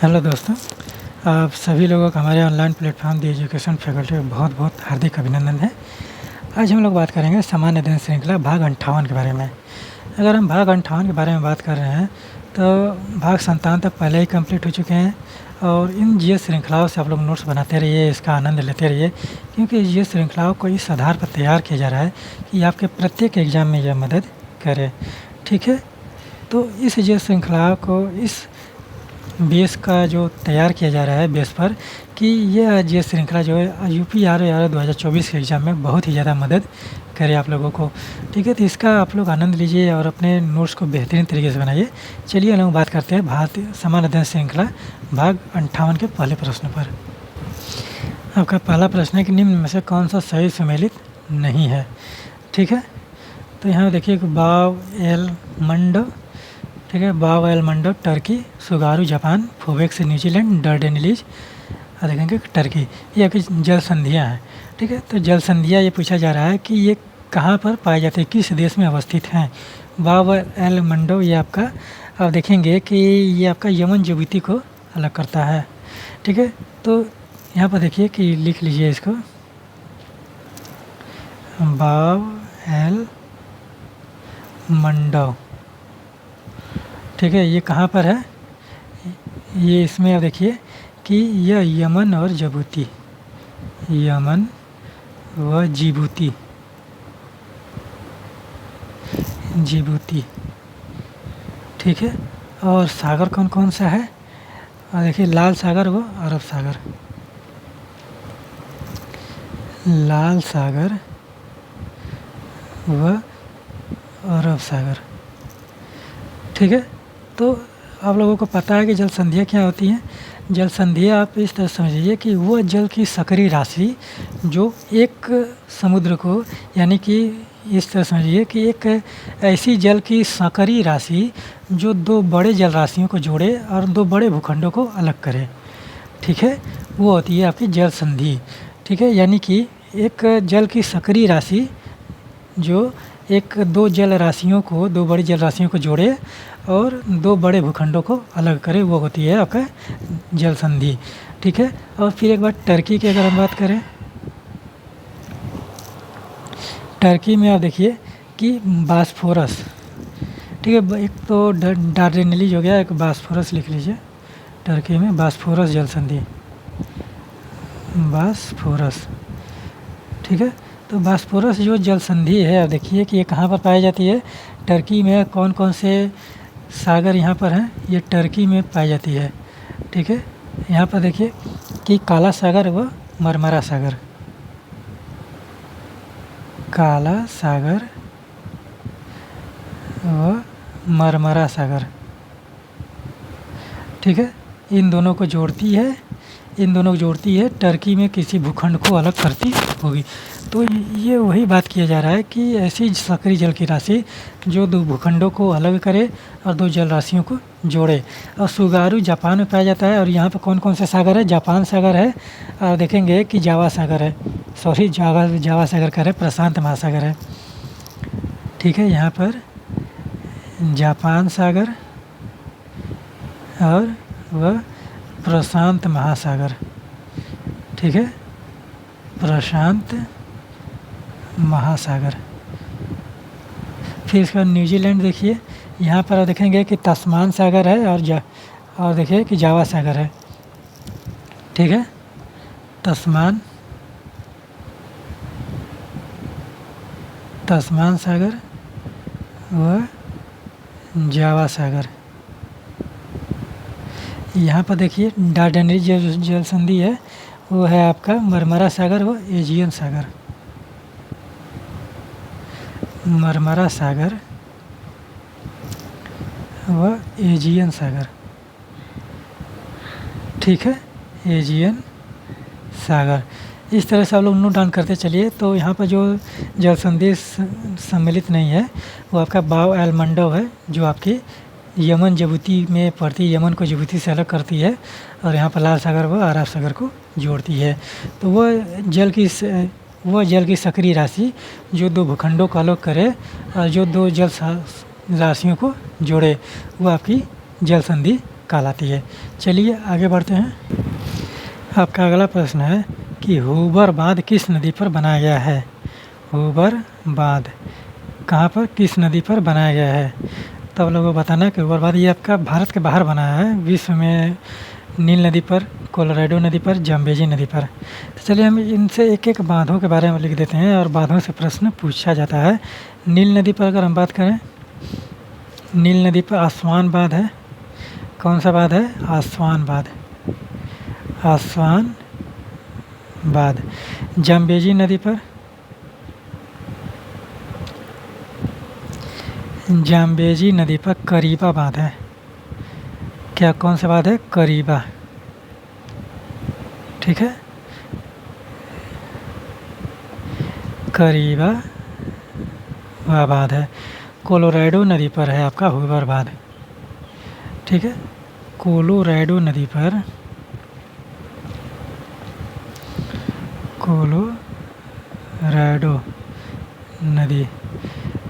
Hello दोस्तों, आप सभी लोगों का हमारे ऑनलाइन प्लेटफॉर्म दी एजुकेशन फैकल्टी में बहुत बहुत हार्दिक अभिनंदन है। आज हम लोग बात करेंगे सामान्य अध्ययन श्रृंखला भाग 58 के बारे में। अगर हम भाग 58 के बारे में बात कर रहे हैं तो भाग 57 तक पहले ही कंप्लीट हो चुके हैं। और इन जीएस श्रृंखलाओं से आप लोग नोट्स बनाते रहिए, इसका आनंद लेते रहिए, क्योंकि जीएस श्रृंखलाओं को इस आधार पर तैयार किया जा रहा है कि आपके प्रत्येक एग्ज़ाम में यह मदद करे। ठीक है, तो इस जीएस श्रृंखला को इस बेस का जो तैयार किया जा रहा है बेस पर कि ये जीएस श्रृंखला जो है यूपी आर 2024 के एग्ज़ाम में बहुत ही ज़्यादा मदद करे आप लोगों को। ठीक है, तो इसका आप लोग आनंद लीजिए और अपने नोट्स को बेहतरीन तरीके से बनाइए। चलिए हम लोग बात करते हैं भारतीय सामान्य अध्ययन श्रृंखला भाग 58 के पहले प्रश्न पर। आपका पहला प्रश्न है कि निम्न में से कौन सा सही सम्मिलित नहीं है। ठीक है, तो यहाँ देखिए बाव एल मंडो, ठीक है, बाव एल मंडो टर्की, सुगारू जापान, फोबेक्स न्यूजीलैंड, डर्डेनलीज देखेंगे टर्की। ये आपकी जल संधियाँ हैं। ठीक है, तो जल संधियाँ ये पूछा जा रहा है कि ये कहाँ पर पाए जाते हैं, किस देश में अवस्थित हैं। बाव एल मंडो ये आपका आप देखेंगे कि ये आपका यमन जिबूती को अलग करता है। ठीक है, तो यहाँ पर देखिए कि लिख लीजिए इसको, बाव एल मंडो। ठीक है, ये कहाँ पर है, ये इसमें आप देखिए कि यह यमन और जिबूती, यमन व जिबूती, जिबूती। ठीक है, और सागर कौन कौन सा है, और देखिए लाल सागर व अरब सागर, लाल सागर व अरब सागर। ठीक है, तो आप लोगों को पता है कि जल संधियाँ क्या होती हैं। जल संधियाँ आप इस तरह समझिए कि वह जल की सकरी राशि जो एक समुद्र को, यानी कि इस तरह समझिए कि एक ऐसी जल की सकरी राशि जो दो बड़े जल राशियों को जोड़े और दो बड़े भूखंडों को अलग करे। ठीक है, वो होती है आपकी जल संधि। ठीक है, यानी कि एक जल की सकरी राशि जो एक दो जल राशियों को, दो बड़ी जल राशियों को जोड़े और दो बड़े भूखंडों को अलग करे, वो होती है आपका जल संधि। ठीक है, और फिर एक बार टर्की की अगर हम बात करें, टर्की में आप देखिए कि बास्फोरस, ठीक है, एक तो डार्डेनेलीज हो गया, एक बास्फोरस लिख लीजिए। टर्की में बास्फोरस जल संधि, बास्फोरस। ठीक है, तो बास्फोरस जो जल संधि है, आप देखिए कि ये कहाँ पर पाई जाती है। टर्की में कौन कौन से सागर यहाँ पर हैं, ये टर्की में पाई जाती है। ठीक है, यहाँ पर देखिए कि काला सागर व मरमरा सागर, काला सागर व मरमरा सागर। ठीक है, इन दोनों को जोड़ती है, इन दोनों को जोड़ती है, टर्की में किसी भूखंड को अलग करती होगी। तो ये वही बात किया जा रहा है कि ऐसी सकरी जल की राशि जो दो भूखंडों को अलग करे और दो जल राशियों को जोड़े। और सुगारू जापान में पाया जाता है। और यहाँ पर कौन कौन से सागर है, जापान सागर है, और देखेंगे कि जावा सागर है, सॉरी जावा सागर का है, प्रशांत महासागर है। ठीक है, यहाँ पर जापान सागर और वह प्रशांत महासागर। ठीक है, प्रशांत महासागर। फिर इसका न्यूजीलैंड देखिए, यहाँ पर आप देखेंगे कि तस्मान सागर है और देखिए कि जावा सागर है। ठीक है, तस्मान सागर व जावा सागर। यहाँ पर देखिए डार्डेनेलीज जल संधि है, वो है आपका मरमरा सागर व एजियन सागर, मरमरा सागर व एजियन सागर। ठीक है, एजियन सागर। इस तरह से आप लोग नोट डाउन करते चलिए। तो यहाँ पर जो जल संधि सम्मिलित नहीं है वो आपका बाव एल मंडो है, जो आपकी यमन जिबूती में पड़ती है, यमन को जिबूती से अलग करती है और यहाँ पर लाल सागर व अरब सागर को जोड़ती है। तो वह जल की सक्रिय राशि जो दो भूखंडों को अलग करे और जो दो जल राशियों को जोड़े, वो आपकी जल संधि कहलाती है। चलिए आगे बढ़ते हैं। आपका अगला प्रश्न है कि हूबर बांध किस नदी पर बनाया गया है? हूबर बांध कहाँ पर, किस नदी पर बनाया गया है? तो आप लोगों को बताना है कि हूबर बांध ये आपका भारत के बाहर बनाया है, विश्व में नील नदी पर, कोलोराडो नदी पर, जाम्बेजी नदी पर। तो चलिए हम इनसे एक एक बांधों के बारे में लिख देते हैं और बांधों से प्रश्न पूछा जाता है। नील नदी पर अगर हम बात करें, नील नदी पर आसवान बांध है। कौन सा बांध है? आसवान बांध, आसवान बांध। जाम्बेजी नदी पर, जाम्बेजी नदी पर करीबा बांध है। क्या कौन सा बांध है? करीबा, ठीक है, करीबा बांध है। कोलोराडो नदी पर है आपका हूबर बांध, ठीक है, कोलोराडो नदी पर, कोलोराडो नदी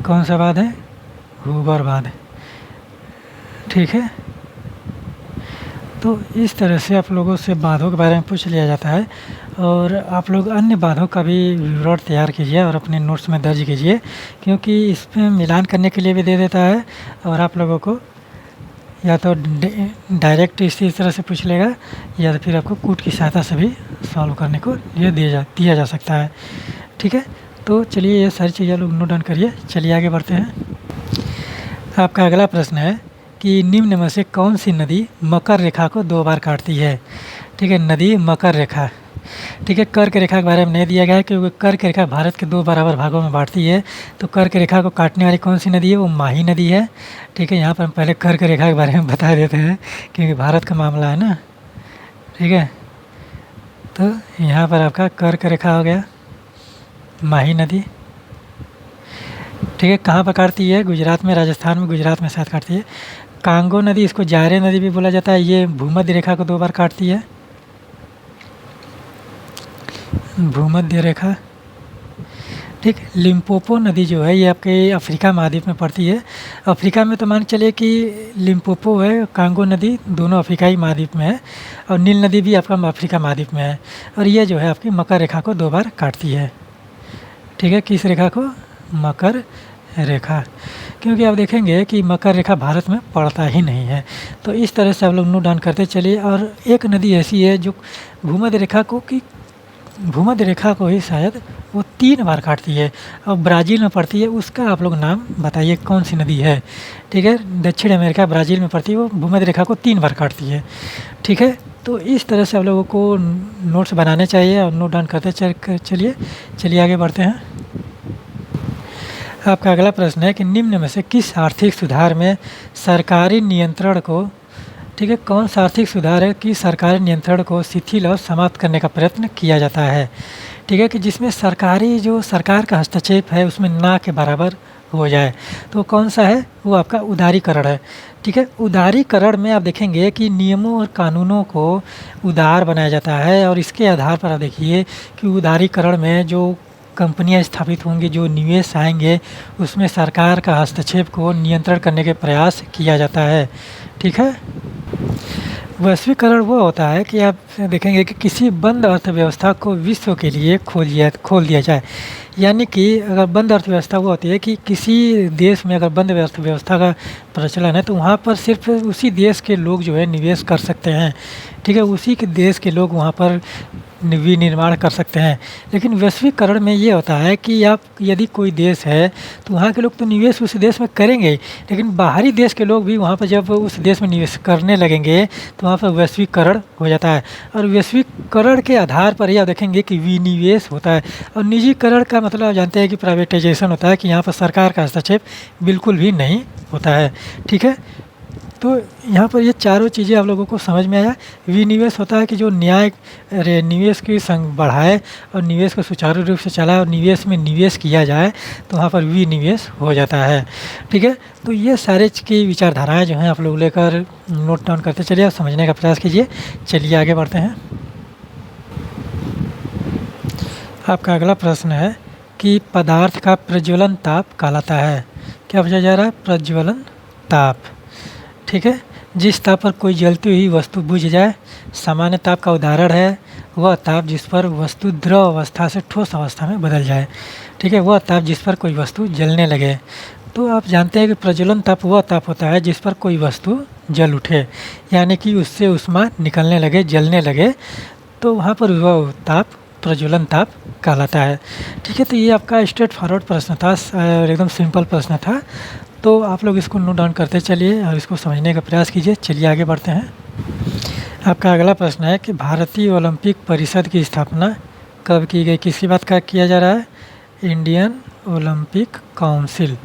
कौन सा बांध है? हूबर बांध, ठीक है। तो इस तरह से आप लोगों से बांधों के बारे में पूछ लिया जाता है और आप लोग अन्य बांधों का भी विवरण तैयार कीजिए और अपने नोट्स में दर्ज कीजिए, क्योंकि इसमें मिलान करने के लिए भी दे देता है और आप लोगों को या तो डायरेक्ट इसी तरह से पूछ लेगा या फिर आपको कूट की सहायता से भी सॉल्व करने को ये दिया जा सकता है, ठीक है। तो चलिए ये सारी चीज़ें लोग नोट डाउन करिए। चलिए आगे बढ़ते हैं। आपका अगला प्रश्न है कि निम्न में से कौन सी नदी मकर रेखा को 2 बार काटती है? ठीक है, नदी मकर रेखा, ठीक है। कर्क रेखा के बारे में नहीं दिया गया है क्योंकि कर्क रेखा भारत के 2 बराबर भागों में बांटती है। तो कर्क रेखा को काटने वाली कौन सी नदी है? वो माही नदी है, ठीक है। यहाँ पर हम पहले कर्क रेखा के बारे में बता देते हैं क्योंकि भारत का मामला है ना, ठीक है। तो यहाँ पर आपका कर्क रेखा हो गया, माही नदी, ठीक है। कहाँ पर काटती है? गुजरात में, राजस्थान में, गुजरात में साथ काटती है। कांगो नदी, इसको जारे नदी भी बोला जाता है, ये भूमध्य रेखा को 2 बार काटती है, भूमध्य रेखा, ठीक। लिम्पोपो नदी जो है ये आपके अफ्रीका महाद्वीप में पड़ती है। अफ्रीका में तो मान चलिए कि लिम्पोपो है, कांगो नदी दोनों अफ्रीकाई महाद्वीप में है और नील नदी भी आपका अफ्रीका महाद्वीप में है। और ये जो है आपकी मकर रेखा को 2 बार काटती है, ठीक है। किस रेखा को? मकर रेखा, क्योंकि आप देखेंगे कि मकर रेखा भारत में पड़ता ही नहीं है। तो इस तरह से आप लोग नोट डाउन करते चलिए। और एक नदी ऐसी है जो भूमध्य रेखा को ही शायद वो 3 बार काटती है और ब्राज़ील में पड़ती है। उसका आप लोग नाम बताइए कौन सी नदी है, ठीक है। दक्षिण अमेरिका, ब्राज़ील में पड़ती है, वो भूमध्य रेखा को 3 बार काटती है, ठीक है। तो इस तरह से आप लोगों को नोट्स बनाने चाहिए और नोट डाउन करते चलिए आगे बढ़ते हैं। आपका अगला प्रश्न है कि निम्न में से किस आर्थिक सुधार में सरकारी नियंत्रण को, ठीक है, कौन सा आर्थिक सुधार है कि सरकारी नियंत्रण को शिथिल और समाप्त करने का प्रयत्न किया जाता है? ठीक है, कि जिसमें सरकार का हस्तक्षेप है उसमें ना के बराबर हो जाए। तो कौन सा है? वो आपका उदारीकरण है, ठीक है। उदारीकरण में आप देखेंगे कि नियमों और कानूनों को उदार बनाया जाता है और इसके आधार पर आप देखिए कि उदारीकरण में जो कंपनियां स्थापित होंगी, जो निवेश आएंगे, उसमें सरकार का हस्तक्षेप को नियंत्रण करने के प्रयास किया जाता है, ठीक है। वैश्वीकरण वो होता है कि आप देखेंगे कि किसी बंद अर्थव्यवस्था को विश्व के लिए खोल दिया जाए। यानी कि अगर बंद अर्थव्यवस्था वो होती है कि किसी देश में अगर बंद अर्थव्यवस्था का प्रचलन है तो वहाँ पर सिर्फ उसी देश के लोग जो है निवेश कर सकते हैं, ठीक है। उसी के देश के लोग वहाँ पर विनिर्माण कर सकते हैं। लेकिन वैश्वीकरण में ये होता है कि आप यदि कोई देश है तो वहाँ के लोग तो निवेश उस देश में करेंगे, लेकिन बाहरी देश के लोग भी वहाँ पर जब उस देश में निवेश करने लगेंगे तो वहाँ पर वैश्वीकरण हो जाता है। और वैश्वीकरण के आधार पर ही आप देखेंगे कि विनिवेश होता है। और निजीकरण का मतलब आप जानते हैं कि प्राइवेटाइजेशन होता है, कि यहाँ पर सरकार का हस्तक्षेप बिल्कुल भी नहीं होता है, ठीक है। तो यहाँ पर ये चारों चीज़ें आप लोगों को समझ में आया। विनिवेश होता है कि जो निवेश की संग बढ़ाए और निवेश को सुचारू रूप से चलाए और निवेश में निवेश किया जाए तो वहाँ पर विनिवेश हो जाता है, ठीक है। तो ये सारे की विचारधाराएं जो हैं आप लोग लेकर नोट डाउन करते चलिए और समझने का प्रयास कीजिए। चलिए आगे बढ़ते हैं। आपका अगला प्रश्न है कि पदार्थ का प्रज्वलन ताप कहलाता है। क्या पूछा जा रहा है? प्रज्वलन ताप, ठीक है। जिस ताप पर कोई जलती हुई वस्तु बुझ जाए। सामान्य ताप का उदाहरण है वह ताप जिस पर वस्तु द्रव अवस्था से ठोस अवस्था में बदल जाए। ठीक है, वह ताप जिस पर कोई वस्तु जलने लगे। तो आप जानते हैं कि प्रज्वलन ताप वह ताप होता है जिस पर कोई वस्तु जल उठे, यानी कि उससे ऊष्मा निकलने लगे, जलने लगे, तो वहाँ पर वह ताप प्रज्वलन ताप कहलाता है। ठीक है, तो ये आपका स्ट्रेट फॉरवर्ड प्रश्न था और एकदम सिंपल प्रश्न था। तो आप लोग इसको नोट डाउन करते चलिए और इसको समझने का प्रयास कीजिए। चलिए आगे बढ़ते हैं। आपका अगला प्रश्न है कि भारतीय ओलंपिक परिषद की स्थापना कब की गई? किसकी बात का किया जा रहा है? Indian Olympic council.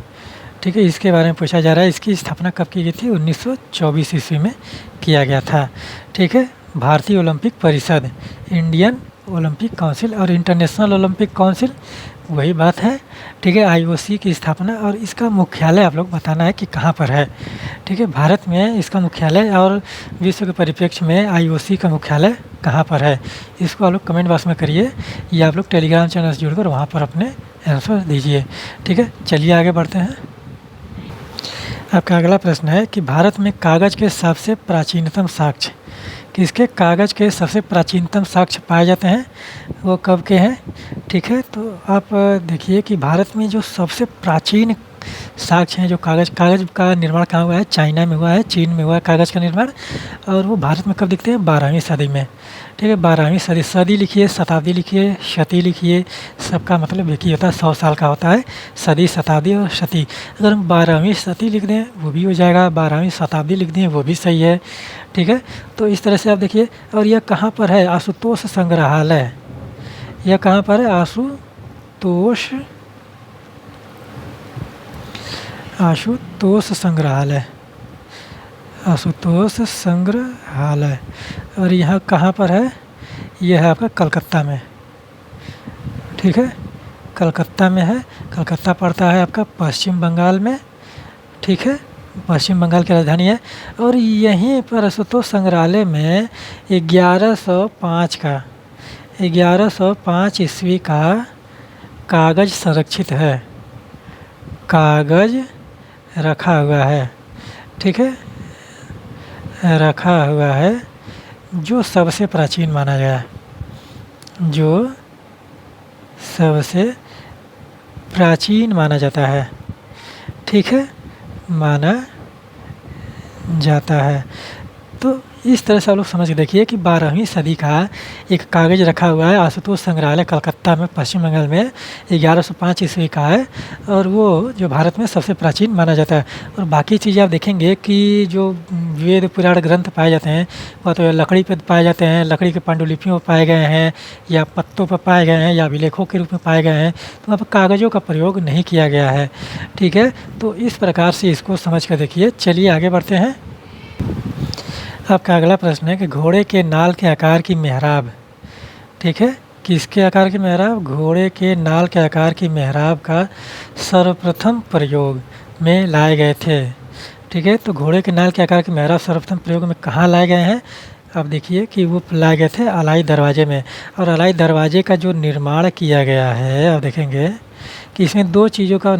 ठीक है, इसके बारे में पूछा जा रहा है। इसकी स्थापना कब की गई थी? 1924 ईस्वी में किया गया था। ठीक है, भारतीय ओलंपिक परिषद, इंडियन ओलंपिक काउंसिल और इंटरनेशनल ओलंपिक काउंसिल वही बात है। ठीक है, आईओसी की स्थापना और इसका मुख्यालय आप लोग बताना है कि कहाँ पर है। ठीक है, भारत में इसका मुख्यालय और विश्व के परिप्रेक्ष्य में आईओसी का मुख्यालय कहाँ पर है, इसको आप लोग कमेंट बॉक्स में करिए या आप लोग टेलीग्राम चैनल से जुड़कर वहाँ पर अपने आंसर दीजिए। ठीक है, चलिए आगे बढ़ते हैं। आपका अगला प्रश्न है कि भारत में कागज़ के सबसे प्राचीनतम साक्ष्य, किसके कागज़ के सबसे प्राचीनतम साक्ष्य पाए जाते हैं, वो कब के हैं? ठीक है, तो आप देखिए कि भारत में जो सबसे प्राचीन साक्ष्य हैं, जो कागज़ का निर्माण कहाँ हुआ है? चाइना में हुआ है, चीन में हुआ है कागज़ का निर्माण। और वो भारत में कब दिखते हैं? 12वीं सदी में। ठीक है, 12वीं सदी। सदी लिखिए, शताब्दी लिखिए, शती लिखिए, सबका मतलब एक ही होता है, 100 साल का होता है। सदी, शताब्दी और शती। अगर हम 12वीं शती लिख दें वो भी हो जाएगा, 12वीं शताब्दी लिख दें वो भी सही है। ठीक है, तो इस तरह से आप देखिए। और यह कहाँ पर है? आशुतोष संग्रहालय। यह कहाँ पर है? आशुतोष संग्रहालय, आशुतोष संग्रहालय। और यहाँ कहाँ पर है? यह है आपका कलकत्ता में। ठीक है, कलकत्ता में है। कलकत्ता पड़ता है आपका पश्चिम बंगाल में। ठीक है, पश्चिम बंगाल की राजधानी है। और यहीं पर आशुतोष संग्रहालय में 1105 ईस्वी का कागज़ संरक्षित है, कागज़ रखा हुआ है। ठीक है, रखा हुआ है, जो सबसे प्राचीन माना गया, जो सबसे प्राचीन माना जाता है। ठीक है, माना जाता है। तो इस तरह से आप लोग समझ के देखिए कि 12वीं सदी का एक कागज़ रखा हुआ है आशुतोष संग्रहालय कलकत्ता में, पश्चिम बंगाल में। 1105 ईस्वी का है और वो जो भारत में सबसे प्राचीन माना जाता है। और बाकी चीज़ें आप देखेंगे कि जो वेद पुराण ग्रंथ पाए जाते हैं वह तो लकड़ी पर पाए जाते हैं, लकड़ी के पांडुलिपियों पर पाए गए हैं या पत्तों पर पाए गए हैं या अभिलेखों के रूप में पाए गए हैं। तो वहाँ पर कागज़ों का प्रयोग नहीं किया गया है। ठीक है, तो इस प्रकार से इसको समझ कर देखिए। चलिए आगे बढ़ते हैं। आपका अगला प्रश्न है कि घोड़े के नाल के आकार की मेहराब। ठीक है, किसके आकार की मेहराब? घोड़े के नाल के आकार की मेहराब का सर्वप्रथम प्रयोग में लाए गए थे। ठीक है, तो घोड़े के नाल के आकार की मेहराब सर्वप्रथम प्रयोग में कहाँ लाए गए हैं? अब देखिए कि वो लाए गए थे अलाई दरवाजे में। और अलाई दरवाजे का जो निर्माण किया गया है, आप देखेंगे कि इसमें 2 चीज़ों का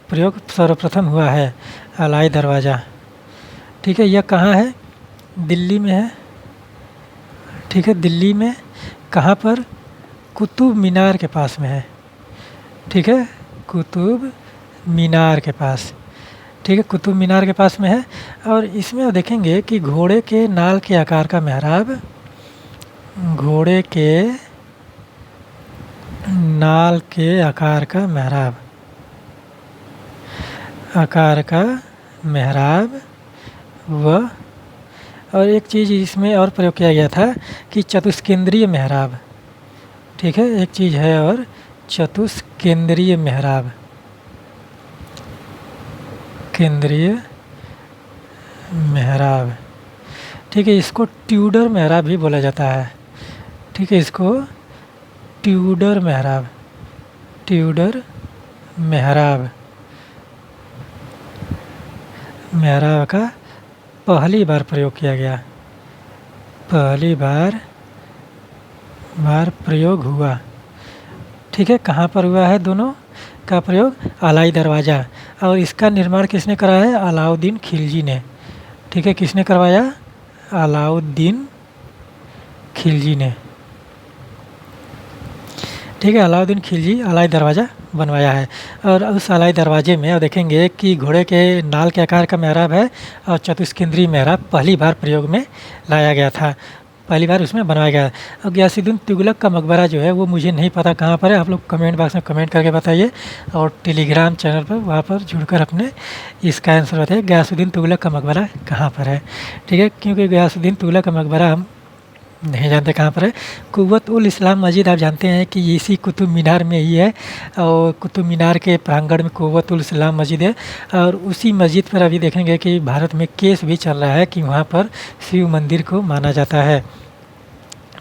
प्रयोग सर्वप्रथम हुआ है। अलाई दरवाज़ा, ठीक है, यह कहाँ है? दिल्ली में है। ठीक है, दिल्ली में कहाँ पर? कुतुब मीनार के पास में है। ठीक है, कुतुब मीनार के पास। ठीक है, कुतुब मीनार के पास में है। और इसमें आप देखेंगे कि घोड़े के नाल के आकार का मेहराब, घोड़े के नाल के आकार का मेहराब, आकार का मेहराब व और एक चीज़ इसमें और प्रयोग किया गया था कि चतुष्केंद्रीय मेहराब। ठीक है, एक चीज़ है और चतुष्केंद्रीय मेहराब, केंद्रीय मेहराब। ठीक है, इसको ट्यूडर मेहराब भी बोला जाता है। ठीक है, इसको ट्यूडर मेहराब, ट्यूडर मेहराब, मेहराब का पहली बार प्रयोग किया गया, पहली बार प्रयोग हुआ। ठीक है, कहाँ पर हुआ है दोनों का प्रयोग? अलाई दरवाज़ा। और इसका निर्माण किसने करा है? अलाउद्दीन खिलजी ने। ठीक ठीक है, किसने करवाया? अलाउद्दीन खिलजी ने। ठीक है, अलाउद्दीन खिलजी अलाई दरवाज़ा बनवाया है। और उस अलाई दरवाजे में आप देखेंगे कि घोड़े के नाल के आकार का मेहराब है और चतुष्केंद्रीय मेहराब पहली बार प्रयोग में लाया गया था, पहली बार उसमें बनवाया गया। और गयासुद्दीन तुगलक का मकबरा जो है वो मुझे नहीं पता कहाँ पर है, आप लोग कमेंट बॉक्स में कमेंट करके बताइए और टेलीग्राम चैनल पर वहाँ पर जुड़कर अपने इसका आंसर बताइए गयासुद्दीन तुगलक का मकबरा कहाँ पर है। ठीक है, क्योंकि गयासुद्दीन तुगलक का मकबरा हम नहीं जानते कहाँ पर है। कुव्वत उल इस्लाम मस्जिद आप जानते हैं कि इसी कुतुब मीनार में ही है और कुतुब मीनार के प्रांगण में कुव्वत उल इस्लाम मस्जिद है। और उसी मस्जिद पर अभी देखेंगे कि भारत में केस भी चल रहा है कि वहाँ पर शिव मंदिर को माना जाता है।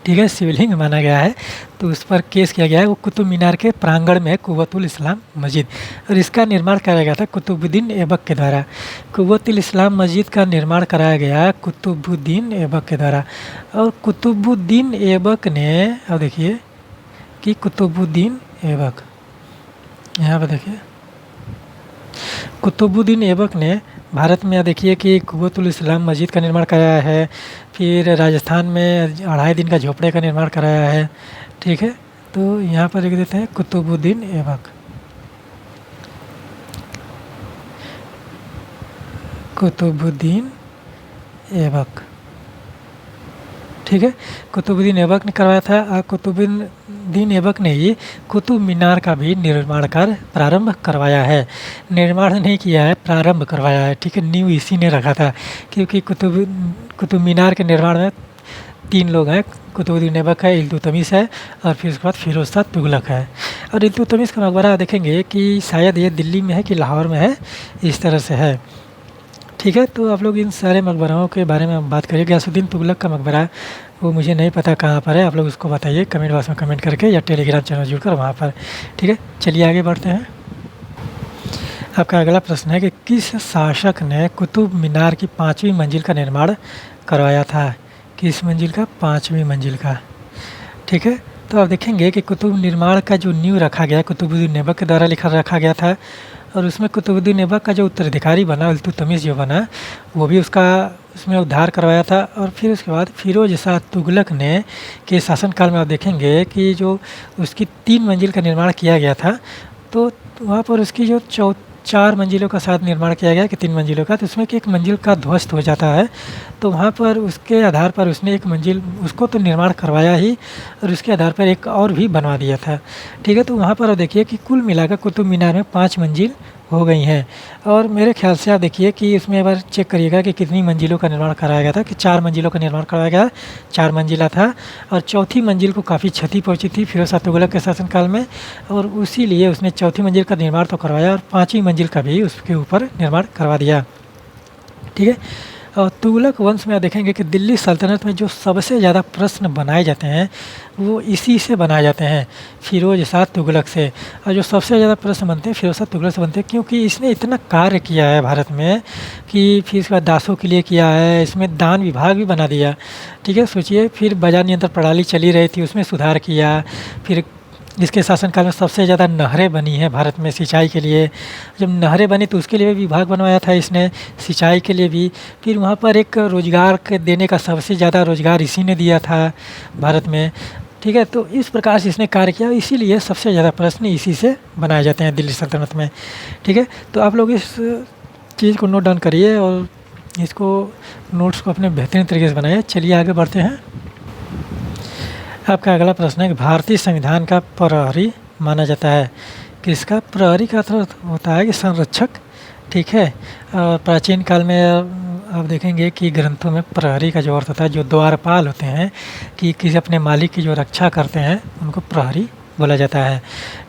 ठीक है, शिवलिंग माना गया है, तो उस पर केस किया गया है। वो कुतुब मीनार के प्रांगण में है कुव्वतुल इस्लाम मस्जिद, और इसका निर्माण कराया गया था कुतुबुद्दीन ऐबक के द्वारा। कुव्वतुल इस्लाम मस्जिद का निर्माण कराया गया कुतुबुद्दीन ऐबक के द्वारा। और कुतुबुद्दीन ऐबक ने, अब देखिए कि कुतुबुद्दीन ऐबक, यहाँ पर देखिए कुतुबुद्दीन ऐबक ने भारत में देखिए कि कुव्वतुल इस्लाम मस्जिद का निर्माण कराया है, फिर राजस्थान में 2.5 दिन का झोपड़े का निर्माण कराया है। ठीक है, तो यहाँ पर लिख देते हैं कुतुबुद्दीन ऐबक, कुतुबुद्दीन ऐबक। ठीक है, कुतुबुद्दीन ऐबक ने करवाया था। और कुतुबुद्दीन ऐबक ने ही कुतुब मीनार का भी निर्माण कार्य प्रारंभ करवाया है, निर्माण नहीं किया है, प्रारंभ करवाया है। ठीक है, नींव इसी ने रखा था, क्योंकि कुतुब मीनार के निर्माण में 3 लोग हैं, कुतुबुद्दीन ऐबक है, इल्तुतमिश है और फिर उसके बाद फिरोज शाह तुगलक है। और इल्तुतमिश का मकबरा देखेंगे कि शायद ये दिल्ली में है कि लाहौर में है, इस तरह से है। ठीक है, तो आप लोग इन सारे मकबराओं के बारे में हम बात करें। गयासुद्दीन तुगलक का मकबरा वो मुझे नहीं पता कहाँ पर है, आप लोग उसको बताइए कमेंट बॉक्स में कमेंट करके या टेलीग्राम चैनल जुड़कर वहाँ पर। ठीक है, चलिए आगे बढ़ते हैं। आपका अगला प्रश्न है कि किस शासक ने कुतुब मीनार की 5वीं मंजिल का निर्माण करवाया था? किस मंजिल का? 5वीं मंजिल का। ठीक है, तो आप देखेंगे कि कुतुब निर्माण का जो नींव रखा गया कुतुबुद्दीन ऐबक के द्वारा रखा गया था। और उसमें कुतुबुद्दीन ऐबक का जो उत्तराधिकारी बना, इल्तुतमिश जो बना, वो भी उसमें उद्धार करवाया था। और फिर उसके बाद फिरोज शाह तुगलक ने के शासनकाल में आप देखेंगे कि जो उसकी 3 मंजिल का निर्माण किया गया था, तो वहाँ पर उसकी जो 4 मंजिलों का साथ निर्माण किया गया कि 3 मंजिलों का, तो उसमें कि 1 मंजिल का ध्वस्त हो जाता है। तो वहाँ पर उसके आधार पर उसने 1 मंजिल उसको तो निर्माण करवाया ही, और उसके आधार पर एक और भी बनवा दिया था। ठीक है, तो वहाँ पर देखिए कि कुल मिलाकर कुतुब मीनार में 5 मंजिल हो गई हैं। और मेरे ख्याल से आप देखिए कि इसमें एक बार चेक करिएगा कि कितनी मंजिलों का निर्माण कराया गया था, कि 4 मंजिलों का निर्माण कराया गया, 4 मंजिला था। और चौथी मंजिल को काफ़ी क्षति पहुंची थी फिरोज शाह तुगलक के शासनकाल में, और इसीलिए उसने चौथी मंजिल का निर्माण तो करवाया और 5वीं मंजिल का भी उसके ऊपर निर्माण करवा दिया। ठीक है, और तुगलक वंश में आप देखेंगे कि दिल्ली सल्तनत में जो सबसे ज़्यादा प्रश्न बनाए जाते हैं वो इसी से बनाए जाते हैं, फिरोज शाह तुगलक से। और जो सबसे ज़्यादा प्रश्न बनते हैं फिरोज शाह तुगलक से बनते हैं, क्योंकि इसने इतना कार्य किया है भारत में कि फिर इसके बाद दासों के लिए किया है, इसमें दान विभाग भी बना दिया। ठीक है, सोचिए, फिर बाजार नियंत्रण प्रणाली चली रही थी, उसमें सुधार किया। फिर इसके शासनकाल में सबसे ज़्यादा नहरें बनी हैं भारत में सिंचाई के लिए। जब नहरें बनी तो उसके लिए भी विभाग बनवाया था इसने, सिंचाई के लिए भी। फिर वहाँ पर एक रोज़गार के देने का सबसे ज़्यादा रोज़गार इसी ने दिया था भारत में। ठीक है, तो इस प्रकार से इसने कार्य किया, इसीलिए सबसे ज़्यादा प्रश्न इसी से बनाए जाते हैं दिल्ली सल्तनत में। ठीक है, तो आप लोग इस चीज़ को नोट डाउन करिए और इसको नोट्स को अपने बेहतरीन तरीके से बनाइए। चलिए आगे बढ़ते हैं। आपका अगला प्रश्न है कि भारतीय संविधान का प्रहरी माना जाता है किसका? प्रहरी का अर्थ होता है कि संरक्षक। ठीक है, प्राचीन काल में आप देखेंगे कि ग्रंथों में प्रहरी का जो अर्थ होता है, जो द्वारपाल होते हैं कि किसी अपने मालिक की जो रक्षा करते हैं उनको प्रहरी बोला जाता है।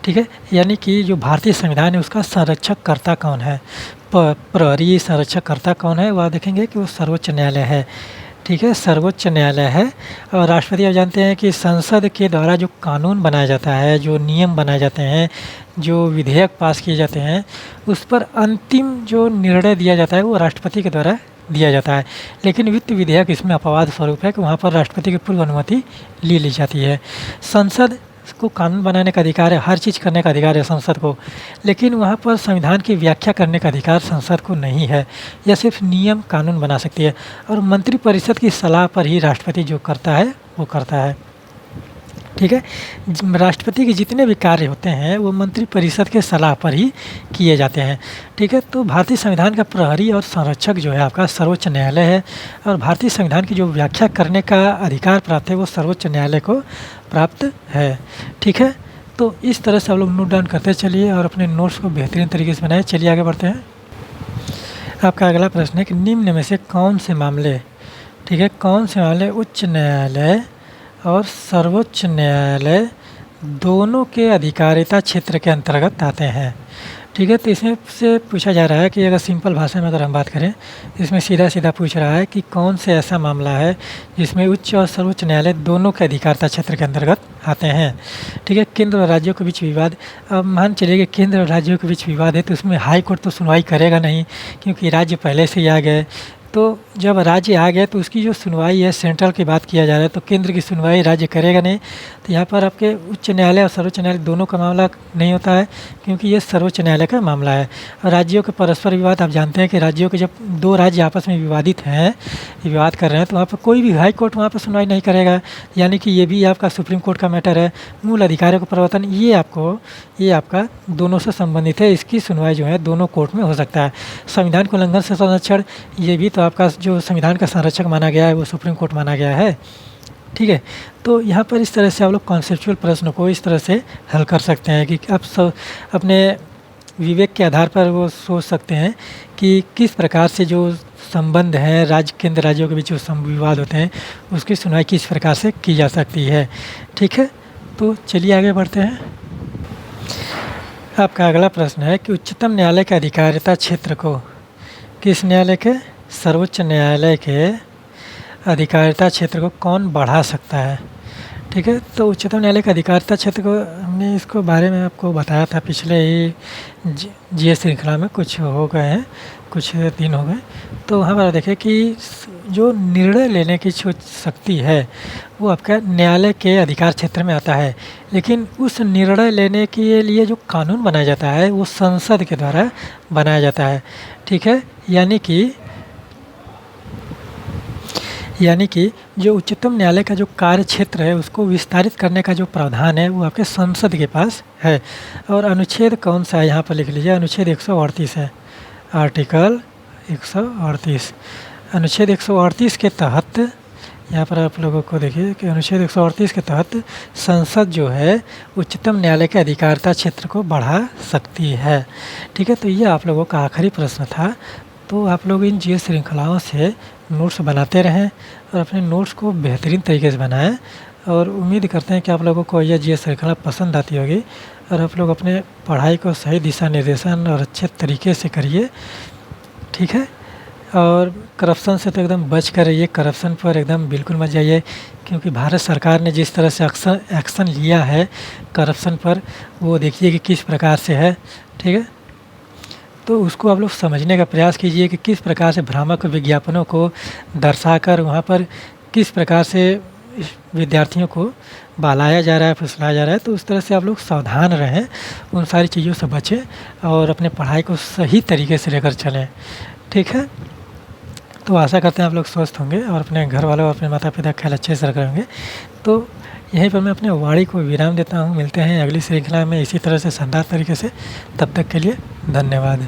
ठीक है, यानी कि जो भारतीय संविधान है उसका संरक्षक कर्ता कौन है? प्रहरी संरक्षक कर्ता कौन है? वह देखेंगे कि वो सर्वोच्च न्यायालय है। ठीक है, सर्वोच्च न्यायालय है। और राष्ट्रपति आप जानते हैं कि संसद के द्वारा जो कानून बनाया जाता है, जो नियम बनाए जाते हैं, जो विधेयक पास किए जाते हैं, उस पर अंतिम जो निर्णय दिया जाता है वो राष्ट्रपति के द्वारा दिया जाता है। लेकिन वित्त विधेयक इसमें अपवाद स्वरूप है कि वहाँ पर राष्ट्रपति की पूर्व अनुमति ले ली जाती है। संसद को कानून बनाने का अधिकार है, हर चीज़ करने का अधिकार है संसद को, लेकिन वहाँ पर संविधान की व्याख्या करने का अधिकार संसद को नहीं है। यह सिर्फ नियम कानून बना सकती है और मंत्रिपरिषद की सलाह पर ही राष्ट्रपति जो करता है वो करता है। ठीक है, राष्ट्रपति के जितने भी कार्य होते हैं वो मंत्रिपरिषद के सलाह पर ही किए जाते हैं। ठीक है, तो भारतीय संविधान का प्रहरी और संरक्षक जो है आपका सर्वोच्च न्यायालय है और भारतीय संविधान की जो व्याख्या करने का अधिकार प्राप्त है वो सर्वोच्च न्यायालय को प्राप्त है। ठीक है, तो इस तरह से आप लोग नोट डाउन करते चलिए और अपने नोट्स को बेहतरीन तरीके से बनाए। चलिए आगे बढ़ते हैं। आपका अगला प्रश्न है कि निम्न में से कौन से मामले, ठीक है, कौन से मामले उच्च न्यायालय और सर्वोच्च न्यायालय दोनों के अधिकारिता क्षेत्र के अंतर्गत आते हैं। ठीक है, तो इसमें से पूछा जा रहा है कि अगर सिंपल भाषा में अगर हम बात करें, इसमें सीधा सीधा पूछ रहा है कि कौन से ऐसा मामला है जिसमें उच्च और सर्वोच्च न्यायालय दोनों के अधिकारिता क्षेत्र के अंतर्गत आते हैं। ठीक है, केंद्र और राज्यों के बीच विवाद, अब मान चलिए कि केंद्र और राज्यों के बीच विवाद है तो उसमें हाई कोर्ट तो सुनवाई करेगा नहीं, क्योंकि राज्य पहले से ही आ गए। तो जब राज्य आ गया तो उसकी जो सुनवाई है, सेंट्रल की बात किया जा रहा है, तो केंद्र की सुनवाई राज्य करेगा नहीं। तो यहाँ पर आपके उच्च न्यायालय और सर्वोच्च न्यायालय दोनों का मामला नहीं होता है, क्योंकि ये सर्वोच्च न्यायालय का मामला है। और राज्यों के परस्पर विवाद, आप जानते हैं कि राज्यों के जब दो राज्य आपस में विवादित हैं, विवाद कर रहे हैं, तो वहाँ पर कोई भी हाई कोर्ट वहाँ पर सुनवाई नहीं करेगा, यानी कि ये भी आपका सुप्रीम कोर्ट का मैटर है। मूल अधिकारों का परिवर्तन ये आपका दोनों से संबंधित है, इसकी सुनवाई जो है दोनों कोर्ट में हो सकता है। संविधान को उल्लंघन से संरक्षण, ये भी तो आपका जो संविधान का संरक्षक माना गया है वो सुप्रीम कोर्ट माना गया है। ठीक है, तो यहाँ पर इस तरह से आप लोग कॉन्सेप्चुअल प्रश्न को इस तरह से हल कर सकते हैं कि आप अपने विवेक के आधार पर वो सोच सकते हैं कि किस प्रकार से जो संबंध है राज्य, केंद्र राज्यों के बीच जो विवाद होते हैं उसकी सुनवाई किस प्रकार से की जा सकती है। ठीक है, तो चलिए आगे बढ़ते हैं। आपका अगला प्रश्न है कि उच्चतम न्यायालय के अधिकारिता क्षेत्र को, किस न्यायालय के, सर्वोच्च न्यायालय के अधिकारिता क्षेत्र को कौन बढ़ा सकता है। ठीक है, तो उच्चतम न्यायालय का अधिकारिता क्षेत्र को हमने इसको बारे में आपको बताया था पिछले ही जीएस श्रृंखला में, कुछ हो गए हैं, कुछ दिन हो गए। तो वहाँ पर देखें कि जो निर्णय लेने की जो शक्ति है वो आपका न्यायालय के अधिकार क्षेत्र में आता है, लेकिन उस निर्णय लेने के लिए जो कानून बनाया जाता है वो संसद के द्वारा बनाया जाता है। ठीक है, यानी कि जो उच्चतम न्यायालय का जो कार्य क्षेत्र है उसको विस्तारित करने का जो प्रावधान है वो आपके संसद के पास है। और अनुच्छेद कौन सा है यहाँ पर लिख लीजिए, अनुच्छेद 138 है, आर्टिकल 138। अनुच्छेद 138 के तहत यहाँ पर आप लोगों को देखिए कि अनुच्छेद 138 के तहत संसद जो है उच्चतम न्यायालय के अधिकारिता क्षेत्र को बढ़ा सकती है। ठीक है, तो ये आप लोगों का आखिरी प्रश्न था। तो आप लोग इन जीएस श्रृंखलाओं से नोट्स बनाते रहें और अपने नोट्स को बेहतरीन तरीके से बनाएं, और उम्मीद करते हैं कि आप लोगों को यह जीएस श्रृंखला पसंद आती होगी और आप लोग अपने पढ़ाई को सही दिशा निर्देशन और अच्छे तरीके से करिए। ठीक है, और करप्शन से तो एकदम बच कर रहिए, करप्शन पर एकदम बिल्कुल मत जाइए, क्योंकि भारत सरकार ने जिस तरह से एक्शन लिया है करप्शन पर वो देखिए कि किस प्रकार से है। ठीक है, तो उसको आप लोग समझने का प्रयास कीजिए कि किस प्रकार से भ्रामक विज्ञापनों को दर्शाकर वहाँ पर किस प्रकार से विद्यार्थियों को बहलाया जा रहा है, फुसलाया जा रहा है। तो उस तरह से आप लोग सावधान रहें, उन सारी चीज़ों से बचें और अपने पढ़ाई को सही तरीके से लेकर चलें। ठीक है, तो आशा करते हैं आप लोग स्वस्थ होंगे और अपने घर वालों और अपने माता पिता का ख्याल अच्छे से रख रहे होंगे। तो यहीं पर मैं अपने वाणी को विराम देता हूँ। मिलते हैं अगली श्रृंखला में इसी तरह से शानदार तरीके से। तब तक के लिए धन्यवाद।